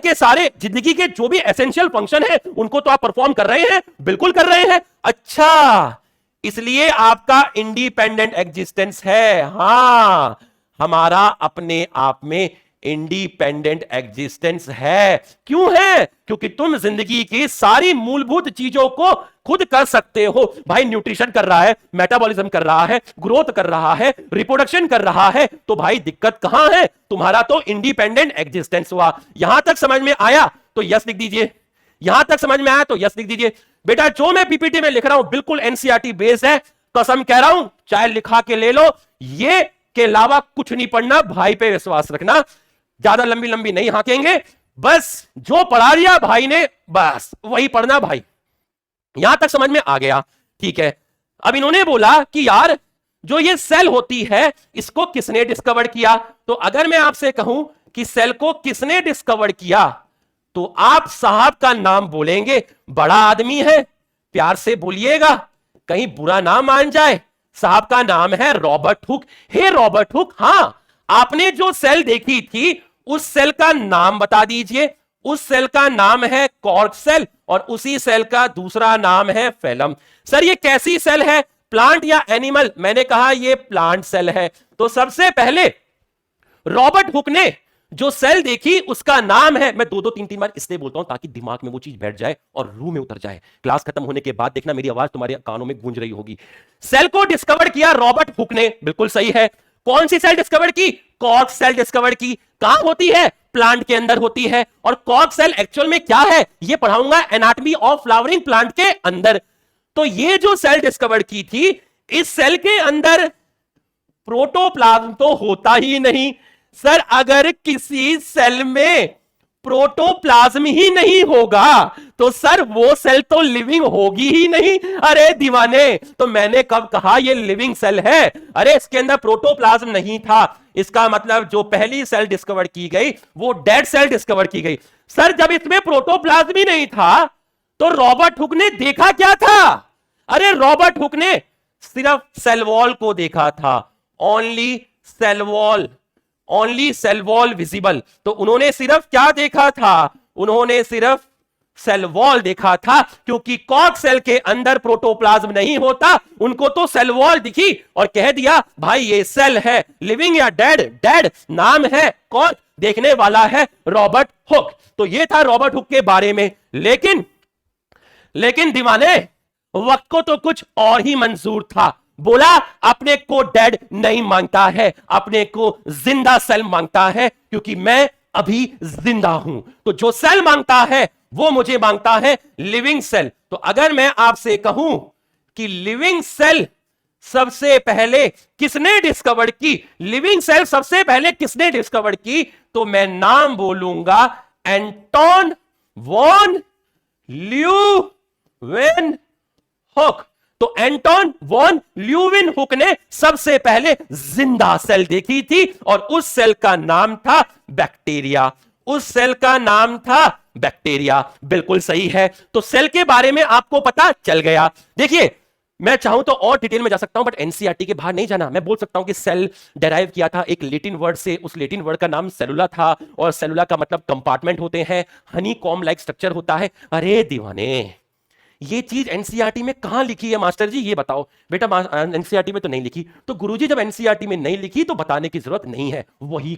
के सारे जिंदगी के जो भी एसेंशियल फंक्शन है उनको तो आप परफॉर्म कर रहे हैं, बिल्कुल कर रहे हैं। अच्छा, इसलिए आपका इंडिपेंडेंट एग्जिस्टेंस है। हां, हमारा अपने आप में इंडिपेंडेंट एग्जिस्टेंस है। क्यों है? क्योंकि तुम जिंदगी की सारी मूलभूत चीजों को खुद कर सकते हो। भाई न्यूट्रिशन कर रहा है, मेटाबॉलिज्म कर रहा है, ग्रोथ कर रहा है, रिप्रोडक्शन कर रहा है, तो भाई दिक्कत कहां है? तुम्हारा तो इंडिपेंडेंट एग्जिस्टेंस हुआ। यहां तक समझ में आया तो यस लिख दीजिए, यहां तक समझ में आया तो यस लिख दीजिए। बेटा जो मैं पीपीटी में लिख रहा हूं बिल्कुल एनसीईआरटी बेस है, कसम कह रहा हूं, चाहे लिखा के ले लो, ये के अलावा कुछ नहीं पढ़ना, भाई पे विश्वास रखना। ज्यादा लंबी लंबी नहीं हाकेंगे, बस जो पढ़ा दिया भाई ने बस वही पढ़ना भाई। यहां तक समझ में आ गया? ठीक है। अब इन्होंने बोला कि यार जो ये सेल होती है इसको किसने डिस्कवर किया? तो अगर मैं आपसे कहूं कि सेल को किसने डिस्कवर किया तो आप साहब का नाम बोलेंगे। बड़ा आदमी है, प्यार से बोलिएगा, कहीं बुरा ना मान जाए। साहब का नाम है रॉबर्ट हुक। हे रॉबर्ट हुक, हां, आपने जो सेल देखी थी उस सेल का नाम बता दीजिए। उस सेल का नाम है कॉर्क सेल और उसी सेल का दूसरा नाम है फेलम। सर ये कैसी सेल है, प्लांट या एनिमल? मैंने कहा ये प्लांट सेल है। तो सबसे पहले रॉबर्ट हुक ने जो सेल देखी उसका नाम है, मैं दो दो तीन तीन बार इसलिए बोलता हूं ताकि दिमाग में वो चीज बैठ जाए और रूह में उतर जाए। क्लास खत्म होने के बाद देखना मेरी आवाज तुम्हारे कानों में गूंज रही होगी। सेल को डिस्कवर किया रॉबर्ट हुक ने, बिल्कुल सही है। कौन सी सेल डिस्कवर की? कॉर्क सेल डिस्कवर की। कहां होती है? प्लांट के अंदर होती है। और कॉर्क सेल एक्चुअल में क्या है ये पढ़ाऊंगा एनाटॉमी ऑफ फ्लावरिंग प्लांट के अंदर। तो ये जो सेल डिस्कवर की थी, इस सेल के अंदर प्रोटोप्लाज्म तो होता ही नहीं। सर अगर किसी सेल में प्रोटोप्लाज्म ही नहीं होगा तो सर वो सेल तो लिविंग होगी ही नहीं। अरे दीवाने, तो मैंने कब कहा ये लिविंग सेल है? अरे इसके अंदर प्रोटोप्लाज्म नहीं था, इसका मतलब जो पहली सेल डिस्कवर की गई वो डेड सेल डिस्कवर की गई। सर जब इसमें प्रोटोप्लाज्म ही नहीं था तो रॉबर्ट हुक ने देखा क्या था? अरे रॉबर्ट हुक ने सिर्फ सेल वॉल को देखा था। Only cell wall, only cell wall visible. तो उन्होंने सिर्फ क्या देखा था? उन्होंने सिर्फ सेल वॉल देखा था, क्योंकि कॉर्क सेल के अंदर प्रोटोप्लाज्म नहीं होता। उनको तो सेल वॉल दिखी और कह दिया भाई ये सेल है, लिविंग या डेड? डेड। नाम है कौन? देखने वाला है रॉबर्ट हुक। तो ये था रॉबर्ट हुक के बारे में। लेकिन दीवाने, वक्त को तो कुछ और ही मंजूर था। बोला अपने को डेड नहीं मांगता है, अपने को जिंदा सेल मांगता है, क्योंकि मैं अभी जिंदा हूं। तो जो सेल मांगता है वो मुझे मांगता है लिविंग सेल। तो अगर मैं आपसे कहूं कि लिविंग सेल सबसे पहले किसने डिस्कवर की, लिविंग सेल सबसे पहले किसने डिस्कवर की, तो मैं नाम बोलूंगा एंटोन वॉन ल्यूवेन हुक। तो एंटोन वॉन ल्यूवेन हुक ने सबसे पहले जिंदा सेल देखी थी और उस सेल का नाम था बैक्टीरिया। उस सेल का नाम था बैक्टीरिया। बिल्कुल सही है। तो सेल के बारे में आपको पता चल गया। देखिए मैं चाहूं तो और डिटेल में जा सकता हूं, बट एनसीईआरटी के बाहर नहीं जाना। मैं बोल सकता हूं कि सेल डेराइव किया था एक लैटिन वर्ड से, उस लैटिन वर्ड का नाम सेलुला था और सेलुला का मतलब कंपार्टमेंट होते हैं, हनी कॉम लाइक स्ट्रक्चर होता है। अरे दीवाने, ये चीज एनसीईआरटी में कहां लिखी है मास्टर जी ये बताओ? बेटा एनसीईआरटी में तो नहीं लिखी। तो गुरुजी जब एनसीईआरटी में नहीं लिखी तो बताने की जरूरत नहीं है, वही